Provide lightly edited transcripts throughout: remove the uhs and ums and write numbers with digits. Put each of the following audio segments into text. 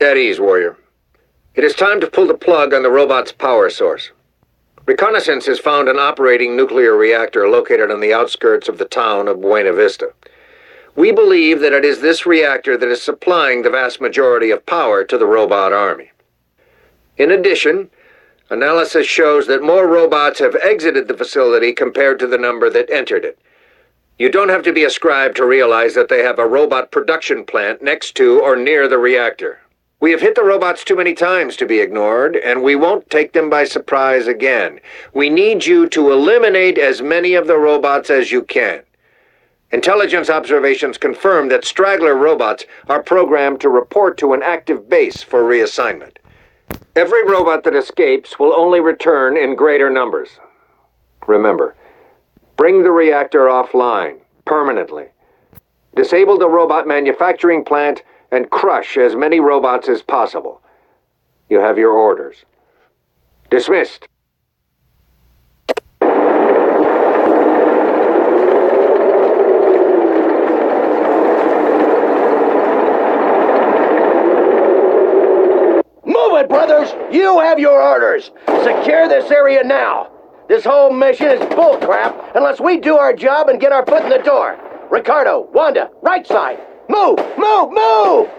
At ease, warrior. It is time to pull the plug on the robot's power source. Reconnaissance has found an operating nuclear reactor located on the outskirts of the town of Buena Vista. We believe that it is this reactor that is supplying the vast majority of power to the robot army. In addition, analysis shows that more robots have exited the facility compared to the number that entered it. You don't have to be a scribe to realize that they have a robot production plant next to or near the reactor. We have hit the robots too many times to be ignored, and we won't take them by surprise again. We need you to eliminate as many of the robots as you can. Intelligence observations confirm that straggler robots are programmed to report to an active base for reassignment. Every robot that escapes will only return in greater numbers. Remember, bring the reactor offline, permanently. Disable the robot manufacturing plant and crush as many robots as possible. You have your orders. Dismissed. Move it, brothers! You have your orders! Secure this area now! This whole mission is bullcrap unless we do our job and get our foot in the door! Ricardo, Wanda, right side! Move! Move! Move!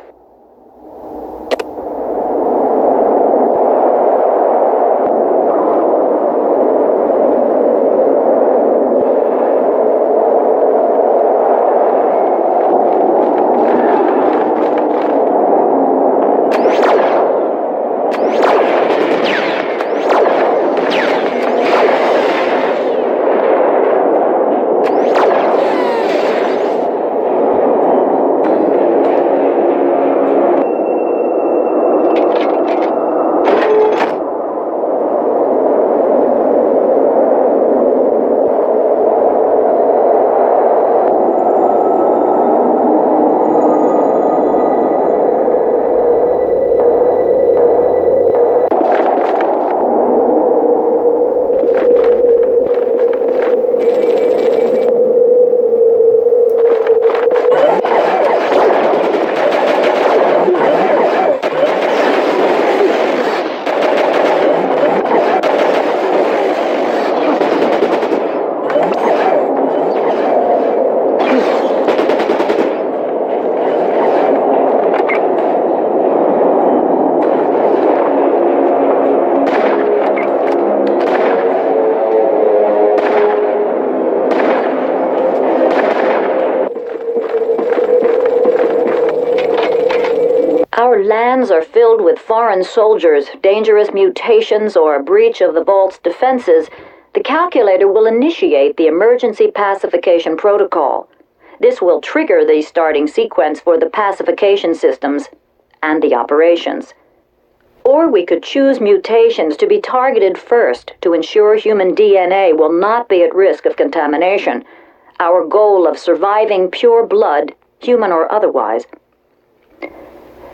Our lands are filled with foreign soldiers, dangerous mutations, or a breach of the Vault's defenses. The calculator will initiate the emergency pacification protocol. This will trigger the starting sequence for the pacification systems and the operations. Or we could choose mutations to be targeted first to ensure human DNA will not be at risk of contamination. Our goal of surviving pure blood, human or otherwise.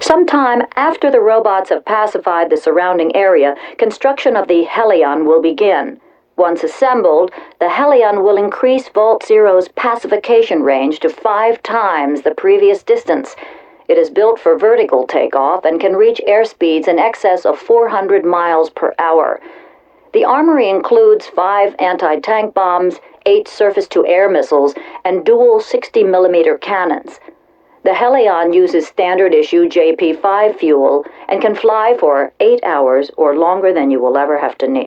Sometime after the robots have pacified the surrounding area, construction of the Helion will begin. Once assembled, the Helion will increase Vault Zero's pacification range to 5 times the previous distance. It is built for vertical takeoff and can reach airspeeds in excess of 400 miles per hour. The armory includes 5 anti-tank bombs, 8 surface-to-air missiles, and dual 60mm cannons. The Helion uses standard-issue JP-5 fuel and can fly for 8 hours or longer than you will ever have to need.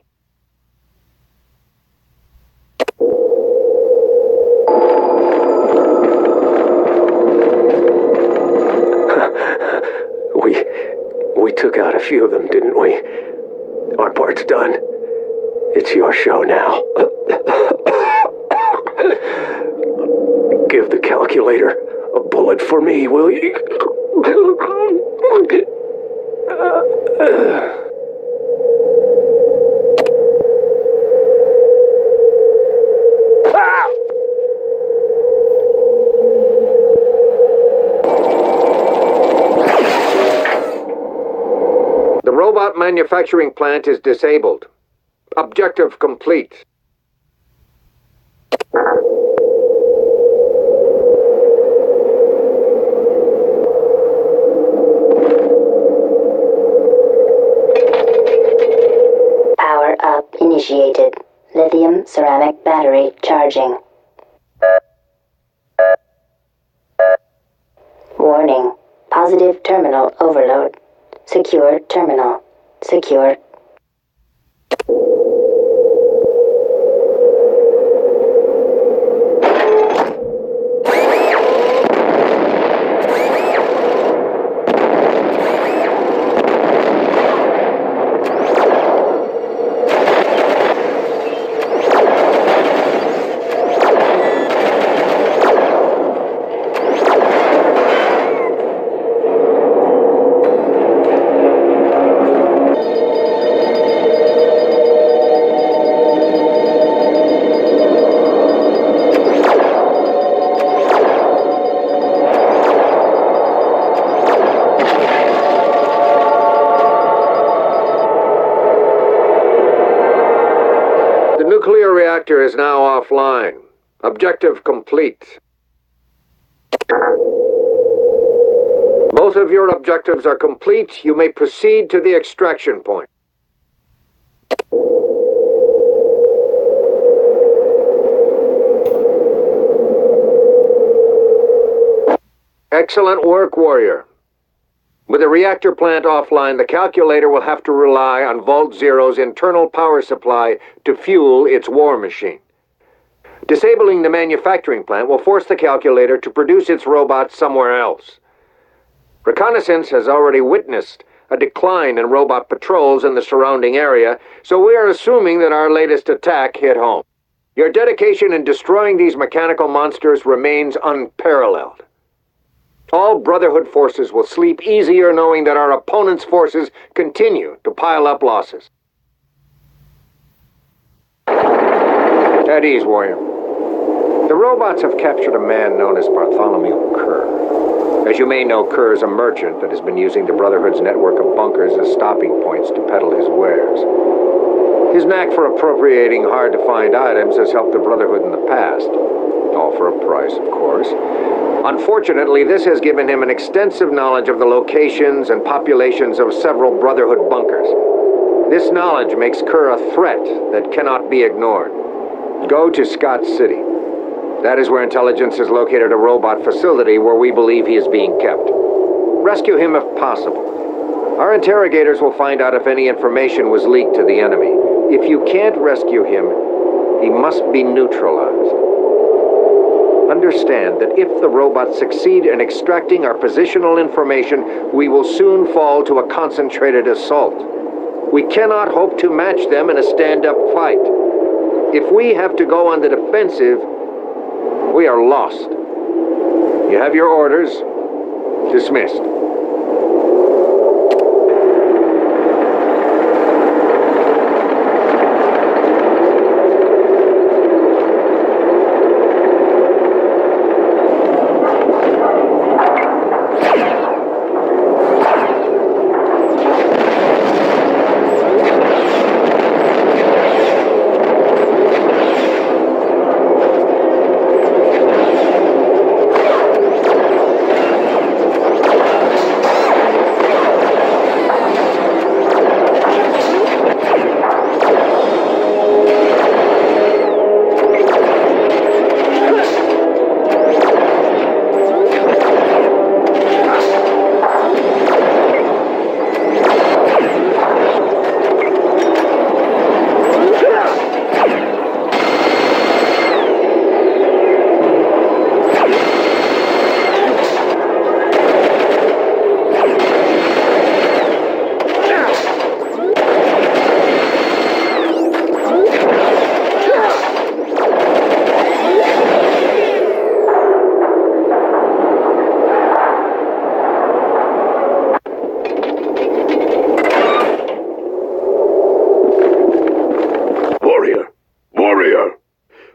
We took out a few of them, didn't we? Our part's done. It's your show now. Give the calculator a bullet for me, will you? The robot manufacturing plant is disabled. Objective complete. initiated. Lithium ceramic battery charging. Warning. Positive terminal overload. Secure terminal. Secure. The nuclear reactor is now offline. Objective complete. Both of your objectives are complete. You may proceed to the extraction point. Excellent work, Warrior. With the reactor plant offline, the calculator will have to rely on Vault Zero's internal power supply to fuel its war machine. Disabling the manufacturing plant will force the calculator to produce its robots somewhere else. Reconnaissance has already witnessed a decline in robot patrols in the surrounding area, so we are assuming that our latest attack hit home. Your dedication in destroying these mechanical monsters remains unparalleled. All Brotherhood forces will sleep easier knowing that our opponent's forces continue to pile up losses. At ease, Warrior. The robots have captured a man known as Bartholomew Kerr. As you may know, Kerr is a merchant that has been using the Brotherhood's network of bunkers as stopping points to peddle his wares. His knack for appropriating hard-to-find items has helped the Brotherhood in the past. All for a price, of course. Unfortunately, this has given him an extensive knowledge of the locations and populations of several Brotherhood bunkers. This knowledge makes Kerr a threat that cannot be ignored. Go to Scott City. That is where intelligence has located a robot facility where we believe he is being kept. Rescue him if possible. Our interrogators will find out if any information was leaked to the enemy. If you can't rescue him, he must be neutralized. Understand that if the robots succeed in extracting our positional information, we will soon fall to a concentrated assault. We cannot hope to match them in a stand-up fight. If we have to go on the defensive, we are lost. You have your orders. Dismissed.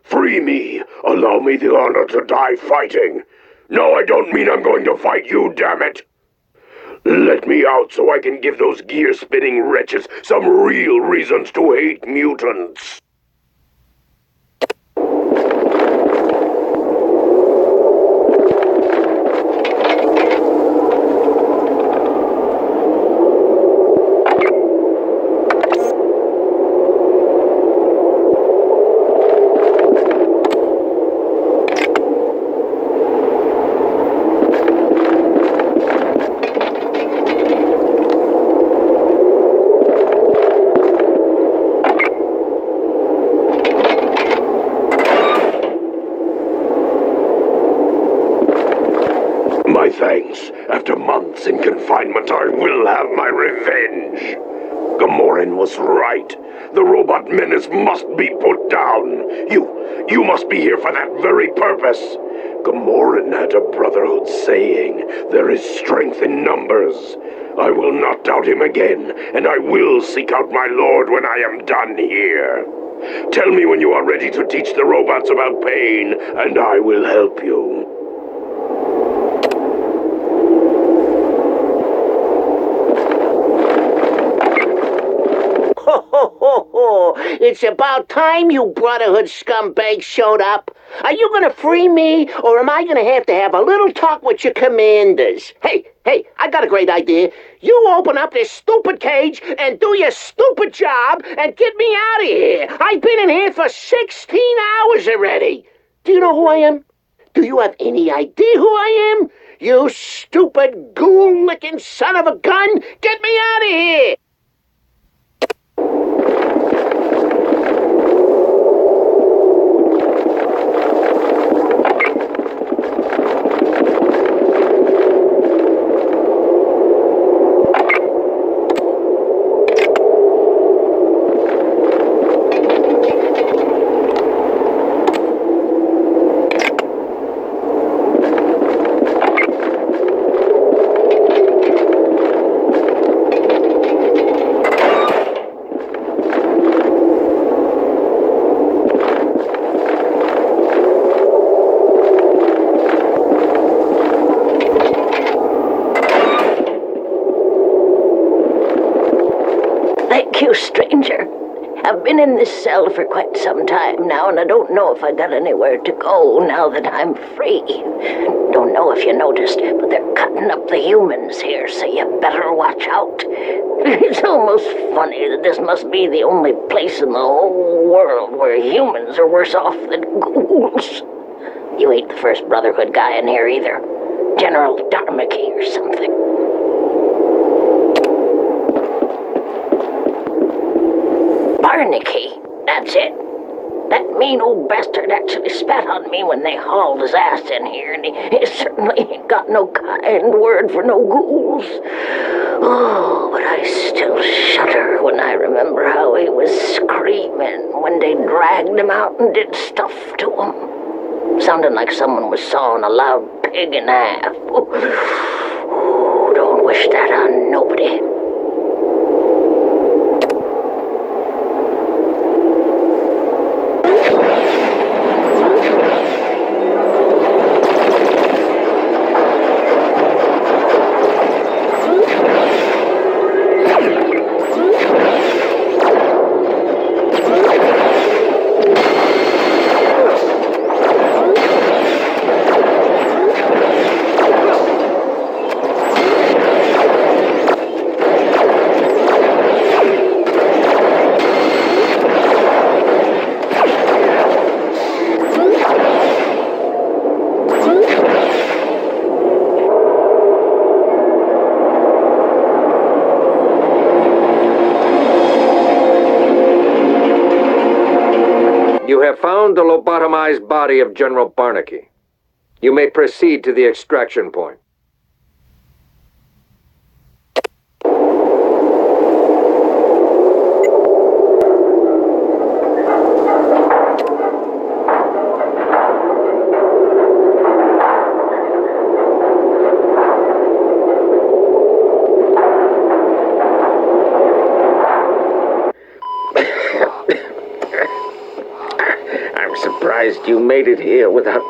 Free me! Allow me the honor to die fighting! No, I don't mean I'm going to fight you, damn it! Let me out so I can give those gear-spinning wretches some real reasons to hate mutants! revenge. Gamoran was right. The robot menace must be put down. You must be here for that very purpose. Gamoran had a Brotherhood saying, there is strength in numbers. I will not doubt him again, and I will seek out my lord when I am done here. Tell me when you are ready to teach the robots about pain, and I will help you. Ho, ho, ho, ho. It's about time you Brotherhood scumbags showed up. Are you gonna free me, or am I gonna have to have a little talk with your commanders? Hey, I got a great idea. You open up this stupid cage and do your stupid job and get me out of here. I've been in here for 16 hours already. Do you know who I am? Do you have any idea who I am? You stupid ghoul-licking son of a gun! Get me out of here! Thank you, stranger. I've been in this cell for quite some time now, and I don't know if I got anywhere to go now that I'm free. Don't know if you noticed, but they're cutting up the humans here, so you better watch out. It's almost funny that this must be the only place in the whole world where humans are worse off than ghouls. You ain't the first Brotherhood guy in here either. General Dharmaki or something. Barnaky, that's it. That mean old bastard actually spat on me when they hauled his ass in here, and he certainly ain't got no kind word for no ghouls. Oh, but I still shudder when I remember how he was screaming when they dragged him out and did stuff to him. Sounded like someone was sawing a loud pig in half. Oh, don't wish that on nobody. You have found the lobotomized body of General Barnaky. You may proceed to the extraction point. I'm surprised you made it here without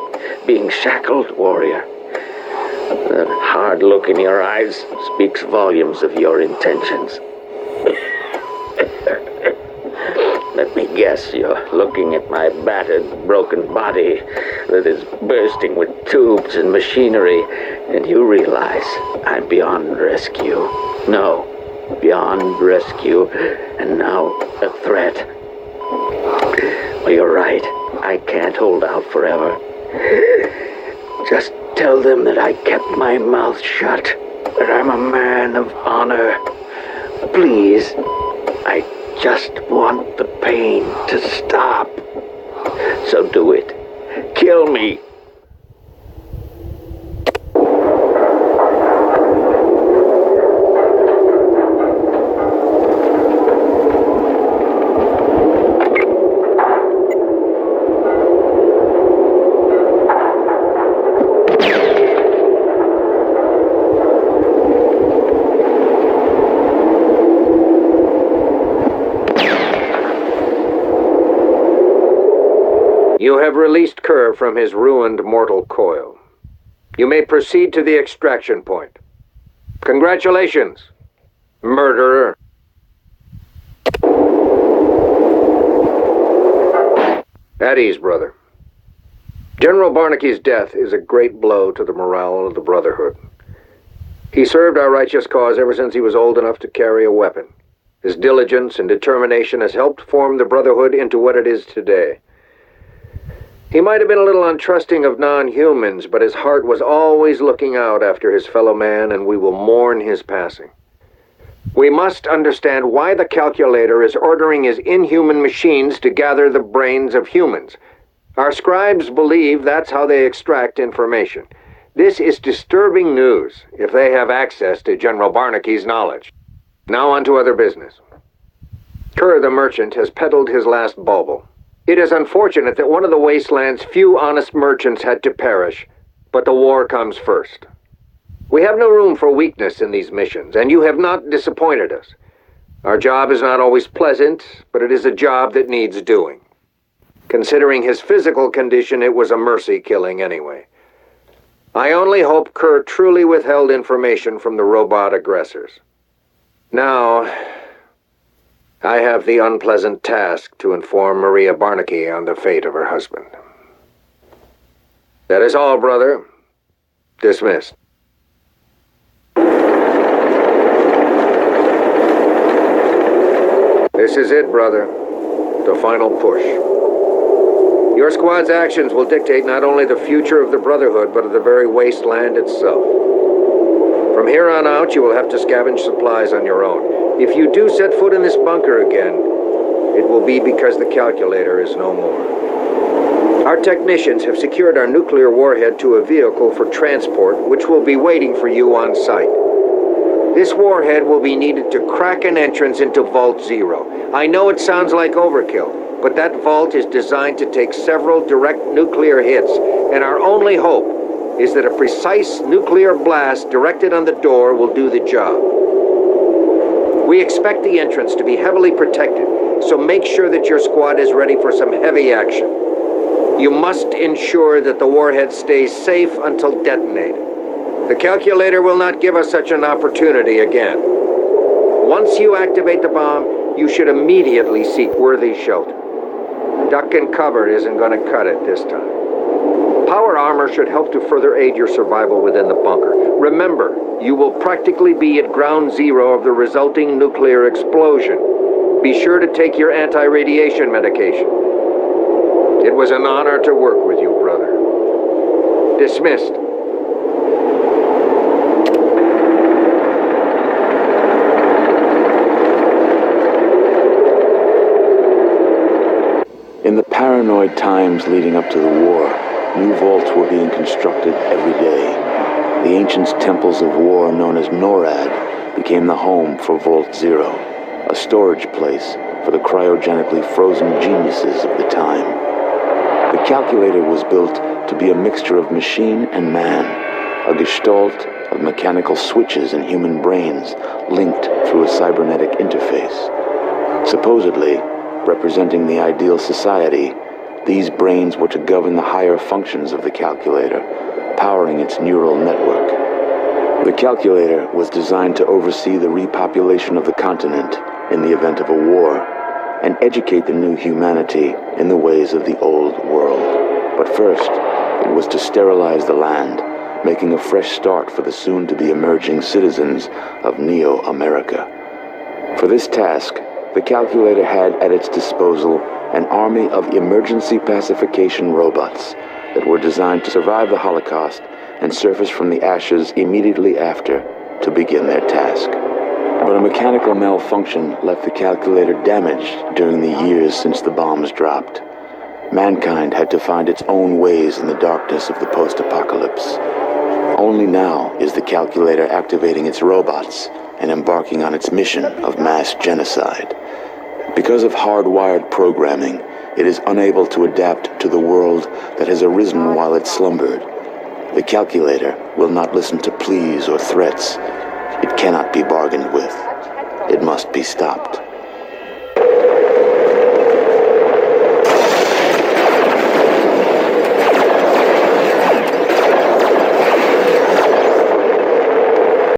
being shackled, warrior. The hard look in your eyes speaks volumes of your intentions. Let me guess, you're looking at my battered, broken body that is bursting with tubes and machinery, and you realize I'm beyond rescue. No, beyond rescue, and now a threat. Well, you're right. I can't hold out forever. Just tell them that I kept my mouth shut, that I'm a man of honor. Please, I just want the pain to stop. So do it. Kill me. You have released Kerr from his ruined mortal coil. You may proceed to the extraction point. Congratulations, murderer. At ease, brother. General Barnaky's death is a great blow to the morale of the Brotherhood. He served our righteous cause ever since he was old enough to carry a weapon. His diligence and determination has helped form the Brotherhood into what it is today. He might have been a little untrusting of non-humans, but his heart was always looking out after his fellow man, and we will mourn his passing. We must understand why the Calculator is ordering his inhuman machines to gather the brains of humans. Our scribes believe that's how they extract information. This is disturbing news if they have access to General Barnaky's knowledge. Now on to other business. Kerr the merchant has peddled his last bauble. It is unfortunate that one of the wasteland's few honest merchants had to perish, but the war comes first. We have no room for weakness in these missions, and you have not disappointed us. Our job is not always pleasant, but it is a job that needs doing. Considering his physical condition, it was a mercy killing anyway. I only hope Kerr truly withheld information from the robot aggressors. Now, I have the unpleasant task to inform Maria Barnaky on the fate of her husband. That is all, brother. Dismissed. This is it, brother. The final push. Your squad's actions will dictate not only the future of the Brotherhood, but of the very wasteland itself. From here on out, you will have to scavenge supplies on your own. If you do set foot in this bunker again, it will be because the Calculator is no more. Our technicians have secured our nuclear warhead to a vehicle for transport, which will be waiting for you on site. This warhead will be needed to crack an entrance into Vault Zero. I know it sounds like overkill, but that vault is designed to take several direct nuclear hits, and our only hope is that a precise nuclear blast directed on the door will do the job. We expect the entrance to be heavily protected, so make sure that your squad is ready for some heavy action. You must ensure that the warhead stays safe until detonated. The Calculator will not give us such an opportunity again. Once you activate the bomb, you should immediately seek worthy shelter. Duck and cover isn't going to cut it this time. Power armor should help to further aid your survival within the bunker. Remember, you will practically be at ground zero of the resulting nuclear explosion. Be sure to take your anti-radiation medication. It was an honor to work with you, brother. Dismissed. In the paranoid times leading up to the war, new vaults were being constructed every day. The ancient temples of war known as NORAD became the home for Vault Zero, a storage place for the cryogenically frozen geniuses of the time. The Calculator was built to be a mixture of machine and man, a gestalt of mechanical switches and human brains linked through a cybernetic interface. Supposedly, representing the ideal society, these brains were to govern the higher functions of the Calculator, powering its neural network. The Calculator was designed to oversee the repopulation of the continent in the event of a war, and educate the new humanity in the ways of the old world. But first, it was to sterilize the land, making a fresh start for the soon-to-be emerging citizens of Neo-America. For this task, the Calculator had at its disposal an army of emergency pacification robots that were designed to survive the Holocaust and surface from the ashes immediately after to begin their task. But a mechanical malfunction left the Calculator damaged during the years since the bombs dropped. Mankind had to find its own ways in the darkness of the post-apocalypse. Only now is the Calculator activating its robots and embarking on its mission of mass genocide. Because of hardwired programming, it is unable to adapt to the world that has arisen while it slumbered. The Calculator will not listen to pleas or threats. It cannot be bargained with. It must be stopped.